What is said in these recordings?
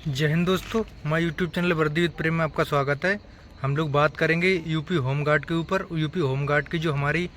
जय हिंद दोस्तों, मैं यूट्यूब चैनल वर्दी विद प्रेम में आपका स्वागत है। हम लोग बात करेंगे यूपी होमगार्ड के ऊपर। यूपी होमगार्ड की जो हमारी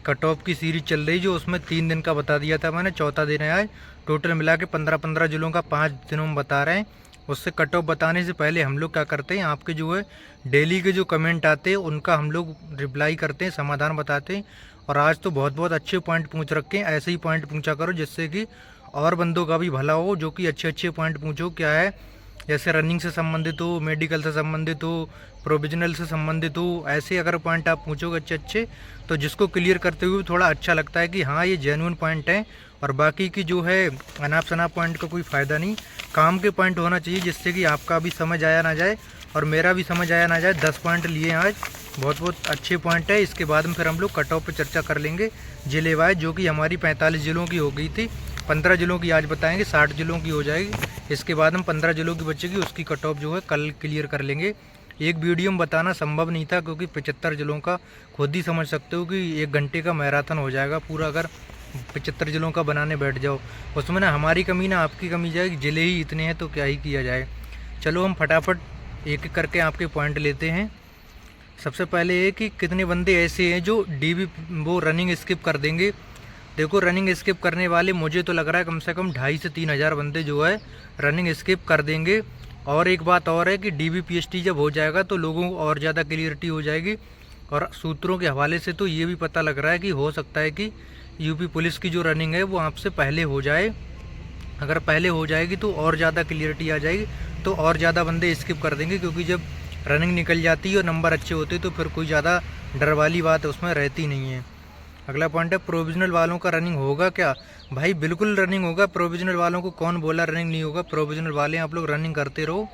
कट ऑफ की सीरीज चल रही, जो उसमें 3 दिन का बता दिया था मैंने, चौथा दिन है आज। टोटल मिला के 15-15 जिलों का 5 दिनों में बता रहे हैं। उससे कट ऑफ बताने से पहले हम लोग क्या करते हैं, आपके जो है डेली के जो कमेंट आते हैं उनका हम लोग रिप्लाई करते हैं, समाधान बताते हैं। और आज तो बहुत बहुत अच्छे पॉइंट पूछ रखे हैं, ऐसे ही पॉइंट पूछा करो जिससे कि और बंदों का भी भला हो, जो कि अच्छे अच्छे पॉइंट पूछो। क्या है, जैसे रनिंग से संबंधित हो, मेडिकल से संबंधित हो, प्रोविजनल से संबंधित हो, ऐसे अगर पॉइंट आप पूछोगे अच्छे अच्छे, तो जिसको क्लियर करते हुए थोड़ा अच्छा लगता है कि हाँ ये जेन्युइन पॉइंट है। और बाकी की जो है अनाप शनाप पॉइंट का कोई फ़ायदा नहीं, काम के पॉइंट होना चाहिए जिससे कि आपका भी समझ आया ना जाए और मेरा भी समझ आया ना जाए। 10 पॉइंट लिए आज, बहुत बहुत अच्छे पॉइंट है। इसके बाद में फिर हम लोग कट ऑफ पर चर्चा कर लेंगे जिले वाइज, जो कि हमारी 45 जिलों की हो गई थी। 15 जिलों की आज बताएंगे, 60 जिलों की हो जाएगी। इसके बाद हम 15 जिलों की बचेगी, उसकी कट ऑफ जो है कल क्लियर कर लेंगे। एक वीडियो में बताना संभव नहीं था, क्योंकि 75 जिलों का खुद ही समझ सकते हो कि 1 घंटे का मैराथन हो जाएगा पूरा, अगर 75 जिलों का बनाने बैठ जाओ। उसमें ना हमारी कमी ना आपकी कमी जाएगी, जिले ही इतने हैं तो क्या ही किया जाए। चलो हम फटाफट एक एक करके आपके पॉइंट लेते हैं। सबसे पहले ये कि कितने बंदे ऐसे हैं जो डीबी वो रनिंग स्किप कर देंगे। देखो, रनिंग स्किप करने वाले मुझे तो लग रहा है कम से कम 2,500 से 3,000 बंदे जो है रनिंग स्किप कर देंगे। और एक बात और है कि डीबी पीएचटी जब हो जाएगा तो लोगों को और ज़्यादा क्लियरिटी हो जाएगी। और सूत्रों के हवाले से तो ये भी पता लग रहा है कि हो सकता है कि यूपी पुलिस की जो रनिंग है वो आपसे पहले हो जाए। अगर पहले हो जाएगी तो और ज़्यादा क्लियरिटी आ जाएगी, तो और ज़्यादा बंदे स्किप कर देंगे, क्योंकि जब रनिंग निकल जाती है और नंबर अच्छे होते तो फिर कोई ज़्यादा डर वाली बात उसमें रहती नहीं है। अगला पॉइंट है, प्रोविजनल वालों का रनिंग होगा क्या? भाई बिल्कुल रनिंग होगा। प्रोविजनल वालों को कौन बोला रनिंग नहीं होगा? प्रोविजनल वाले आप लोग रनिंग करते रहो।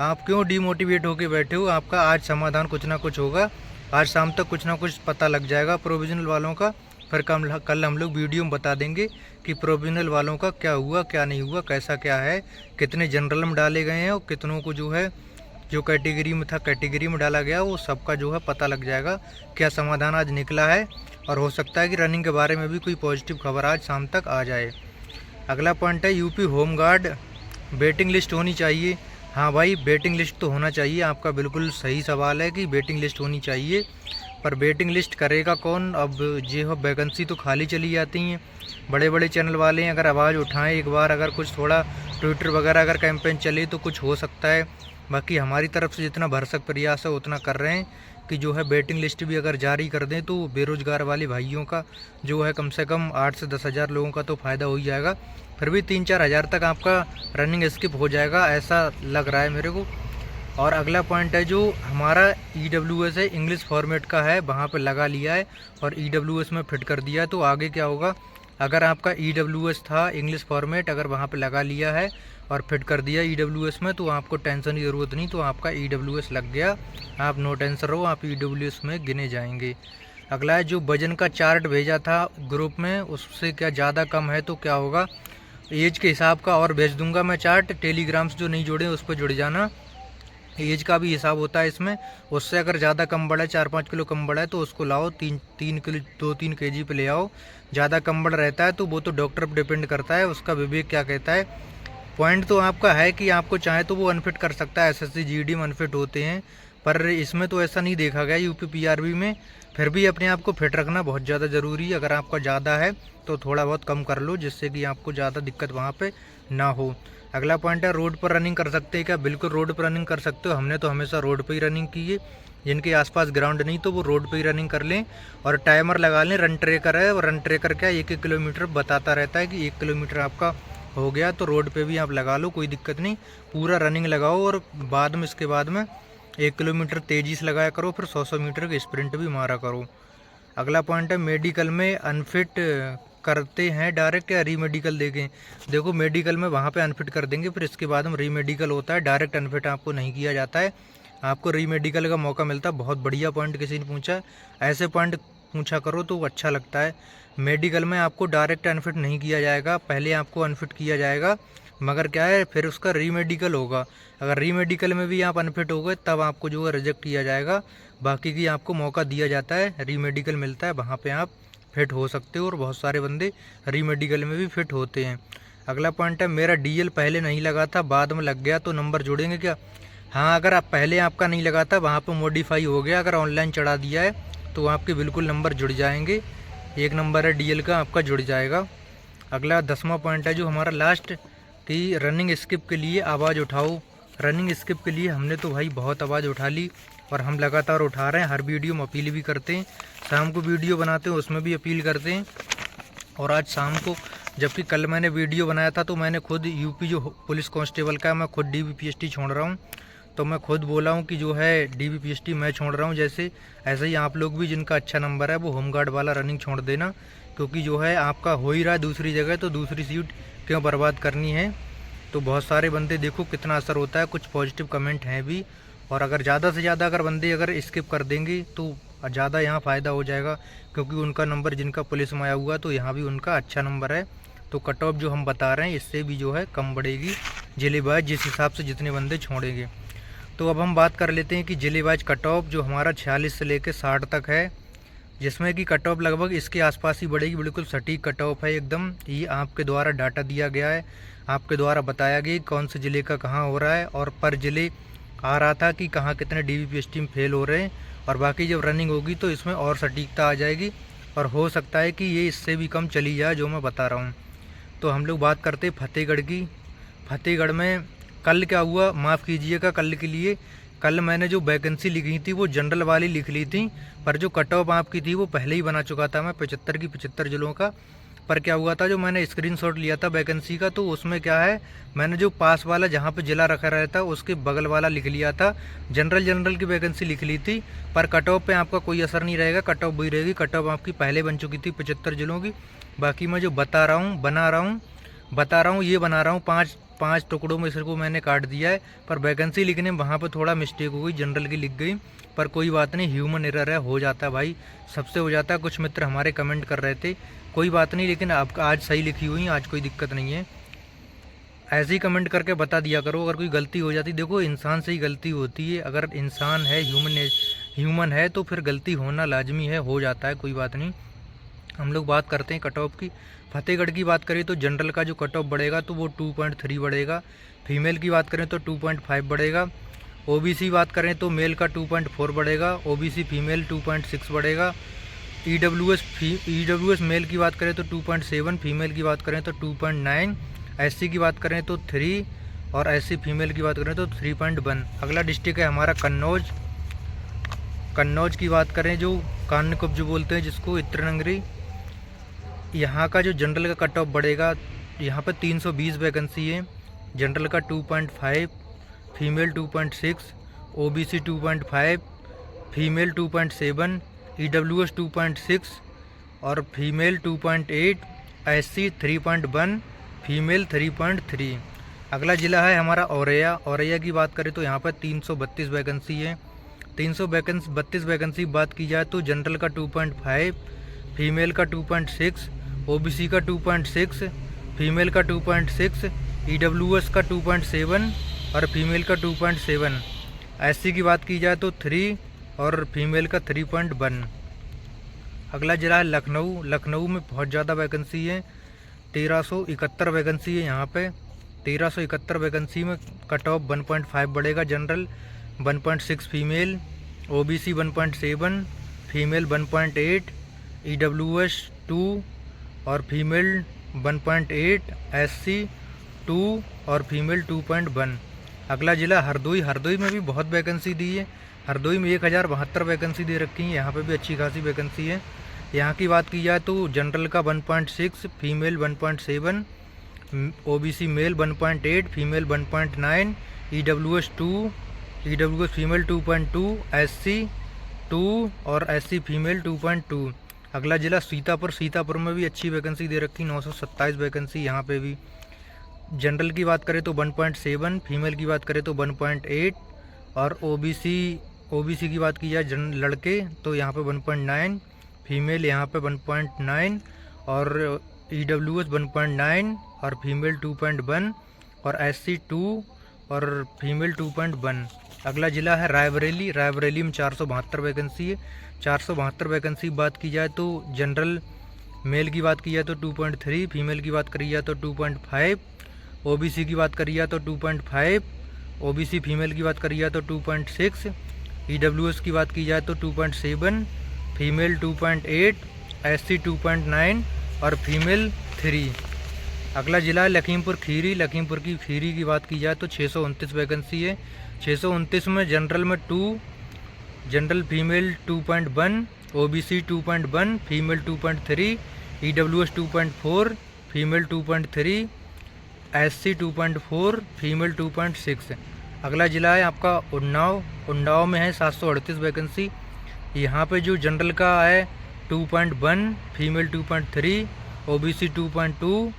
आप क्यों डीमोटिवेट होके बैठे हो? आपका आज समाधान कुछ ना कुछ होगा, आज शाम तक कुछ ना कुछ पता लग जाएगा प्रोविजनल वालों का। फिर कल हम लोग वीडियो में बता देंगे कि प्रोविजनल वालों का क्या हुआ, क्या नहीं हुआ, कैसा क्या है, कितने जनरल में डाले गए हैं और कितनों को जो है जो कैटेगरी में था कैटेगरी में डाला गया, वो सबका जो है पता लग जाएगा क्या समाधान आज निकला है। और हो सकता है कि रनिंग के बारे में भी कोई पॉजिटिव खबर आज शाम तक आ जाए। अगला पॉइंट है, यूपी होमगार्ड वेटिंग लिस्ट होनी चाहिए। हाँ भाई, वेटिंग लिस्ट तो होना चाहिए। आपका बिल्कुल सही सवाल है कि वेटिंग लिस्ट होनी चाहिए, पर वेटिंग लिस्ट करेगा कौन? अब ये हो, वैकेंसी तो खाली चली जाती हैं। बड़े बड़े चैनल वाले अगर आवाज़ उठाएं एक बार, अगर कुछ थोड़ा ट्विटर वगैरह अगर कैंपेन चले तो कुछ हो सकता है। बाकी हमारी तरफ से जितना भरसक प्रयास है उतना कर रहे हैं कि जो है वेटिंग लिस्ट भी अगर जारी कर दें तो बेरोज़गार वाले भाइयों का जो है कम से कम 8 से 10 हज़ार लोगों का तो फ़ायदा हो ही जाएगा। फिर भी 3-4 हज़ार तक आपका रनिंग स्किप हो जाएगा, ऐसा लग रहा है मेरे को। और अगला पॉइंट है, जो हमारा EWS है, इंग्लिश फॉर्मेट का है, वहाँ पे लगा लिया है और EWS में फिट कर दिया है। तो आगे क्या होगा, अगर आपका EWS था इंग्लिश फॉर्मेट, अगर वहाँ पे लगा लिया है और फिट कर दिया EWS में, तो आपको टेंशन की ज़रूरत नहीं। तो आपका EWS लग गया, आप नो टेंशन रहो, आप EWS में गिने जाएंगे। अगला है, जो वजन का चार्ट भेजा था ग्रुप में, उससे क्या ज़्यादा कम है तो क्या होगा? एज के हिसाब का और भेज दूंगा मैं चार्ट। टेलीग्राम से जो नहीं जुड़े उस पर जुड़ जाना। एज का भी हिसाब होता है इसमें। उससे अगर ज़्यादा कम बढ़ा है, 4-5 किलो कम बढ़ा है, तो उसको लाओ 3 किलो 2-3 kg पे ले आओ। ज़्यादा कम बढ़ रहता है तो वो तो डॉक्टर पर डिपेंड करता है, उसका विवेक क्या कहता है। पॉइंट तो आपका है कि आपको चाहे तो वो अनफिट कर सकता है, SSC GD में अनफिट होते हैं, पर इसमें तो ऐसा नहीं देखा गया यूपी PRB में। फिर भी अपने आप को फिट रखना बहुत ज़्यादा ज़रूरी है। अगर आपका ज़्यादा है तो थोड़ा बहुत कम कर लो, जिससे कि आपको ज़्यादा दिक्कत वहाँ पे ना हो। अगला पॉइंट है, रोड पर रनिंग कर सकते हैं क्या? बिल्कुल रोड पर रनिंग कर सकते हो। हमने तो हमेशा रोड पर ही रनिंग की है। जिनके आसपास ग्राउंड नहीं तो वो रोड पे ही रनिंग कर लें और टाइमर लगा लें। रन ट्रेकर है, और रन ट्रेकर क्या 1-1 किलोमीटर बताता रहता है कि 1 किलोमीटर आपका हो गया, तो रोड पे भी आप लगा लो, कोई दिक्कत नहीं। पूरा रनिंग लगाओ और बाद में इसके बाद में 1 किलोमीटर तेज़ी से लगाया करो, फिर 100-100 मीटर की स्प्रिंट भी मारा करो। अगला पॉइंट है, मेडिकल में अनफिट करते हैं डायरेक्ट या रीमेडिकल देंगे? देखो, मेडिकल में वहाँ पे अनफिट कर देंगे, फिर इसके बाद में रीमेडिकल होता है। डायरेक्ट अनफिट आपको नहीं किया जाता है, आपको रीमेडिकल का मौका मिलता है। बहुत बढ़िया पॉइंट किसी ने पूछा है, ऐसे पॉइंट पूछा करो तो अच्छा लगता है। मेडिकल में आपको डायरेक्ट अनफिट नहीं किया जाएगा, पहले आपको अनफिट किया जाएगा, मगर क्या है फिर उसका रीमेडिकल होगा। अगर रीमेडिकल में भी आप अनफिट हो गए तब आपको जो है रिजेक्ट किया जाएगा। बाकी की आपको मौका दिया जाता है, रीमेडिकल मिलता है, वहाँ पे आप फिट हो सकते हो और बहुत सारे बंदे रीमेडिकल में भी फिट होते हैं। अगला पॉइंट है मेरा डीएल पहले नहीं लगा था, बाद में लग गया तो नंबर जुड़ेंगे क्या? हाँ, अगर आप पहले आपका नहीं लगा था, वहाँ पर मॉडिफाई हो गया, अगर ऑनलाइन चढ़ा दिया है तो आपके बिल्कुल नंबर जुड़ जाएंगे। एक नंबर है डीएल का, आपका जुड़ जाएगा। अगला 10वां पॉइंट है जो हमारा लास्ट, कि रनिंग स्किप के लिए आवाज़ उठाओ। रनिंग स्किप के लिए हमने तो भाई बहुत आवाज़ उठा ली और हम लगातार उठा रहे हैं। हर वीडियो में अपील भी करते हैं, शाम को वीडियो बनाते हैं उसमें भी अपील करते हैं। और आज शाम को, जबकि कल मैंने वीडियो बनाया था तो मैंने खुद यूपी जो पुलिस कांस्टेबल का, मैं खुद डीबीपीएसटी छोड़ रहा हूँ, तो मैं खुद बोला हूँ कि जो है डीबीपीएसटी मैं छोड़ रहा हूँ। जैसे ऐसे ही आप लोग भी जिनका अच्छा नंबर है वो होमगार्ड वाला रनिंग छोड़ देना, क्योंकि जो है आपका हो ही रहा है दूसरी जगह, तो दूसरी सीट क्यों बर्बाद करनी है। तो बहुत सारे बंदे, देखो कितना असर होता है, कुछ पॉजिटिव कमेंट हैं भी। और अगर ज़्यादा से ज़्यादा अगर बंदे अगर स्किप कर देंगे तो ज़्यादा यहाँ फ़ायदा हो जाएगा, क्योंकि उनका नंबर जिनका पुलिस में आया हुआ तो यहाँ भी उनका अच्छा नंबर है। तो कट ऑफ जो हम बता रहे हैं इससे भी जो है कम बढ़ेगी जिले वाइज, जिस हिसाब से जितने बंदे छोड़ेंगे। तो अब हम बात कर लेते हैं कि जिले वाइज कट ऑफ जो हमारा 46 से लेकर 60 तक है, जिसमें कि कट ऑफ लगभग इसके आसपास ही बढ़ेगी। बिल्कुल सटीक कट ऑफ है एकदम। ये आपके द्वारा डाटा दिया गया है, आपके द्वारा बताया गया कौन से ज़िले का कहाँ हो रहा है, और पर ज़िले आ रहा था कि कहाँ कितने डीबीपीएसटी में फेल हो रहे हैं। और बाकी जब रनिंग होगी तो इसमें और सटीकता आ जाएगी, और हो सकता है कि ये इससे भी कम चली जाए जो मैं बता रहा हूँ। तो हम लोग बात करते हैं फतेहगढ़ की। फतेहगढ़ में कल क्या हुआ, माफ़ कीजिएगा कल के लिए, कल मैंने जो वैकेंसी लिखी थी वो जनरल वाली लिख ली थी, पर जो कट ऑफ आपकी थी वो पहले ही बना चुका था मैं 75 की 75 जिलों का। पर क्या हुआ था, जो मैंने स्क्रीनशॉट लिया था वैकेंसी का, तो उसमें क्या है, मैंने जो पास वाला जहाँ पे जिला रखा रहता था उसके बगल वाला लिख लिया था। जनरल की वैकेंसी लिख ली थी, पर कट ऑफ पे आपका कोई असर नहीं रहेगा, कट ऑफ वही रहेगी। कट ऑफ आपकी पहले बन चुकी थी 75 जिलों की। बाकी मैं जो बता रहा हूँ ये बना रहा हूँ पाँच टुकड़ों में इसको मैंने काट दिया है, पर वैकेंसी लिखने में वहाँ पर थोड़ा मिस्टेक हो गई, जनरल की लिख गई। पर कोई बात नहीं, ह्यूमन एरर है, हो जाता है भाई, सबसे हो जाता है। कुछ मित्र हमारे कमेंट कर रहे थे, कोई बात नहीं, लेकिन आपका आज सही लिखी हुई, आज कोई दिक्कत नहीं है। ऐसे ही कमेंट करके बता दिया करो अगर कोई गलती हो जाती। देखो इंसान से ही गलती होती है, अगर इंसान है, ह्यूमन है, तो फिर गलती होना लाजमी है, हो जाता है, कोई बात नहीं। हम लोग बात करते हैं कट ऑफ की। फतेहगढ़ की बात करें तो जनरल का जो कट ऑफ बढ़ेगा तो वो 2.3 बढ़ेगा। फीमेल की बात करें तो 2.5 बढ़ेगा। ओबीसी बात करें तो मेल का 2.4 बढ़ेगा, ओबीसी फीमेल 2.6 बढ़ेगा। ईडब्ल्यूएस मेल की बात करें तो 2.7, फीमेल की बात करें तो 2.9, एससी की बात करें तो 3, और एससी फीमेल की बात करें तो 3.1। अगला डिस्ट्रिक्ट है हमारा कन्नौज की बात करें, जो कानकुब जो बोलते हैं जिसको, इत्रनगरी, यहाँ का जो जनरल का कट ऑफ बढ़ेगा, यहाँ पर 320 वैकेंसी है। जनरल का 2.5, फीमेल 2.6, ओबीसी 2.5, फीमेल 2.7, ईडब्ल्यूएस 2.6 और फीमेल 2.8, एससी 3.1, फीमेल 3.3। अगला ज़िला है हमारा औरैया की बात करें तो यहाँ पर 332 वैकेंसी है। 332 वैकेंसी बात की जाए तो जनरल का 2.5, फीमेल का 2.6, ओबीसी का 2.6, फीमेल का 2.6, ईडब्ल्यूएस का 2.7 और फीमेल का 2.7। एससी की बात की जाए तो 3 और फीमेल का 3.1। अगला ज़िला है लखनऊ में बहुत ज़्यादा वैकेंसी है, 1371 वैकेंसी है यहाँ पे। 1371 वैकेंसी में कट ऑफ 1.5 बढ़ेगा, general 1.6, female, OBC 1.7, female 1.8, EWS 2 और फीमेल 1.8, एससी 2 और फीमेल 2.1। अगला ज़िला हरदोई में भी बहुत वैकेंसी दी है। हरदोई में 1072 वैकेंसी दे रखी है, यहाँ पे भी अच्छी खासी वैकेंसी है। यहाँ की बात की जाए तो जनरल का 1.6, female 1.7, OBC male 1.8, female 1.9, EWS female 2.2, SC 2 और एससी फीमेल 2.2। अगला ज़िला सीतापुर में भी अच्छी वैकेंसी दे रखी, 927 वैकेंसी यहाँ पे भी। जनरल की बात करें तो 1.7, फीमेल की बात करें तो 1.8 और ओबीसी की बात की जाए लड़के तो यहाँ पे 1.9, फीमेल यहाँ पे 1.9 और ईडब्ल्यूएस 1.9 और फीमेल 2.1 और एससी 2 और फीमेल 2.1। अगला ज़िला है रायबरेली में 472 वैकेंसी है। 472 वैकेंसी बात की जाए तो जनरल मेल की बात की जाए तो 2.3, फीमेल की बात करी जाए तो 2.5, ओबीसी की बात करी जाए तो 2.5, ओबीसी फीमेल की बात करी जाए तो 2.6, ईडब्ल्यूएस की बात की जाए तो 2.7, फीमेल 2.8, एससी 2.9 और फीमेल 3। अगला ज़िला है लखीमपुर खीरी। लखीमपुर की खीरी की बात की जाए तो 629 वैकेंसी है। 629 में जनरल में 2, general female 2.1, OBC 2.1, female 2.3, EWS 2.4, female 2.3, SC 2.4, female 2.6। अगला ज़िला है आपका उन्नाव। उन्नाव में है 738 वैकेंसी। यहाँ पे जो जनरल का है 2.1, फीमेल 2.3, ओबीसी 2.2,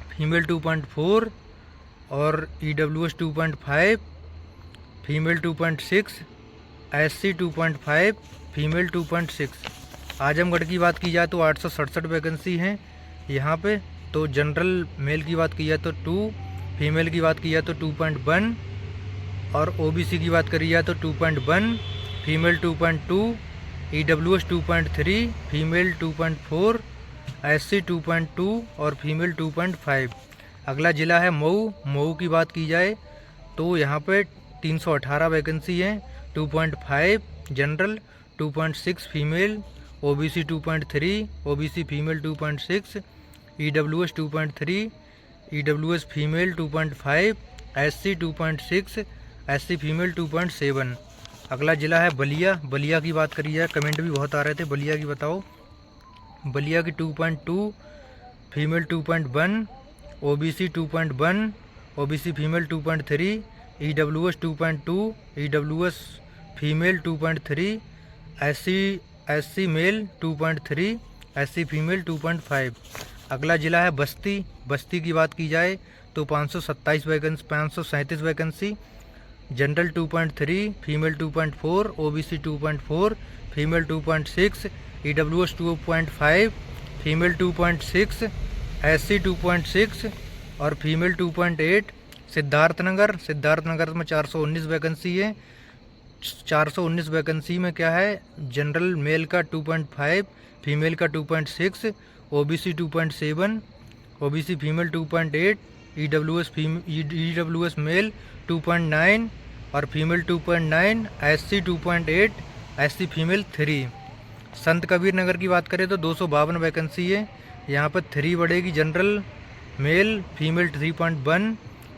फीमेल 2.4 और EWS 2.5, female 2.6, SC 2.5, female 2.6। Azamgarh की बात की जाए तो 867 वैकेंसी हैं यहाँ पे। तो जनरल मेल की बात की जाए तो 2, फीमेल की बात की जाए तो 2.1 और ओबीसी की बात करी जाए तो 2.1, फीमेल 2.2, ईडब्ल्यूएस 2.3, फीमेल 2.4, एससी 2.2 और फीमेल 2.5। अगला ज़िला है मऊ। मऊ की बात की जाए तो यहाँ पे 318 वैकेंसी हैं। 2.5 general, 2.6 female, OBC 2.3, OBC female 2.6, EWS 2.3, EWS female 2.5, SC 2.6, SC female 2.7। अगला ज़िला है बलिया। बलिया की बात करी जाए, कमेंट भी बहुत आ रहे थे बलिया की, बताओ। बलिया की 2.2, female 2.1, OBC 2.1, OBC female 2.3, EWS 2.2, EWS female 2.3, SC male 2.3, SC female 2.5। अगला ज़िला है बस्ती। बस्ती की बात की जाए तो 537 vacancy. General 2.3, female 2.4, OBC 2.4, female 2.6, EWS 2.5, female 2.6, SC 2.6 और फीमेल 2.8। सिद्धार्थनगर में 419 वैकेंसी है। 419 वैकेंसी में क्या है, जनरल मेल का 2.5, फीमेल का 2.6, OBC 2.7, OBC female 2.8, EWS male 2.9 और फीमेल 2.9, एससी 2.8, एससी फीमेल 3। संत कबीर नगर की बात करें तो 252 वैकेंसी है। यहाँ पर 3 बढ़ेगी, general male female 3.1,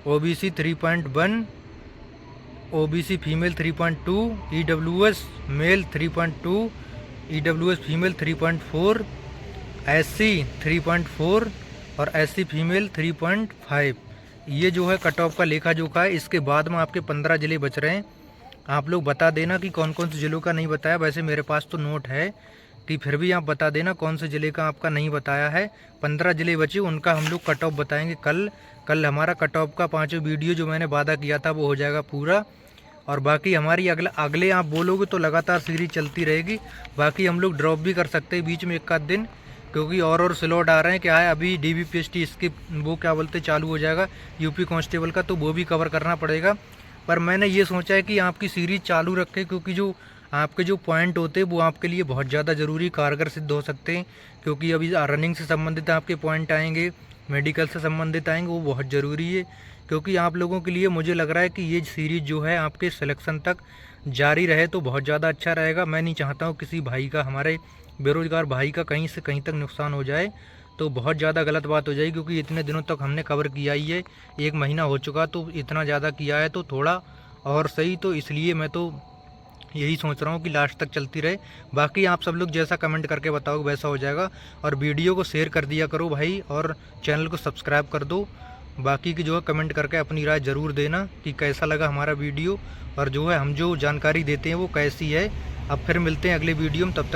OBC 3.1, OBC female 3.2, EWS male 3.2, EWS female 3.4, SC 3.4 और एससी फीमेल 3.5। ये जो है कट ऑफ का लेखा जोखा है। इसके बाद में आपके 15 ज़िले बच रहे हैं। आप लोग बता देना कि कौन कौन से ज़िलों का नहीं बताया। वैसे मेरे पास तो नोट है कि फिर भी आप बता देना कौन से ज़िले का आपका नहीं बताया है। 15 ज़िले बचे, उनका हम लोग कट ऑफ बताएंगे कल हमारा कट ऑफ का 5वां वीडियो जो मैंने वादा किया था वो हो जाएगा पूरा। और बाकी हमारी अगले आप बोलोगे तो लगातार सीरीज चलती रहेगी। बाकी हम लोग ड्रॉप भी कर सकते हैं बीच में एक आध दिन, क्योंकि और स्लॉट आ रहे हैं। क्या है, अभी DBPST इसकी वो क्या बोलते चालू हो जाएगा यूपी कांस्टेबल का, तो वो भी कवर करना पड़ेगा। पर मैंने ये सोचा है कि आपकी सीरीज चालू रखें, क्योंकि जो आपके जो पॉइंट होते हैं वो आपके लिए बहुत ज़्यादा ज़रूरी कारगर सिद्ध हो सकते हैं। क्योंकि अभी रनिंग से संबंधित आपके पॉइंट आएंगे, मेडिकल से संबंधित आएंगे, वो बहुत ज़रूरी है। क्योंकि आप लोगों के लिए मुझे लग रहा है कि ये सीरीज़ जो है आपके सिलेक्शन तक जारी रहे तो बहुत ज़्यादा अच्छा रहेगा। मैं नहीं चाहता हूँ किसी भाई का, हमारे बेरोज़गार भाई का कहीं से कहीं तक नुकसान हो जाए, तो बहुत ज़्यादा गलत बात हो जाएगी। क्योंकि इतने दिनों तक हमने कवर किया ही है, 1 महीना हो चुका, तो इतना ज़्यादा किया है तो थोड़ा और सही। तो इसलिए मैं तो यही सोच रहा हूँ कि लास्ट तक चलती रहे। बाकी आप सब लोग जैसा कमेंट करके बताओगे वैसा हो जाएगा। और वीडियो को शेयर कर दिया करो भाई, और चैनल को सब्सक्राइब कर दो। बाकी की जो है कमेंट करके अपनी राय ज़रूर देना कि कैसा लगा हमारा वीडियो, और जो है हम जो जानकारी देते हैं वो कैसी है। अब फिर मिलते हैं अगले वीडियो में, तब तक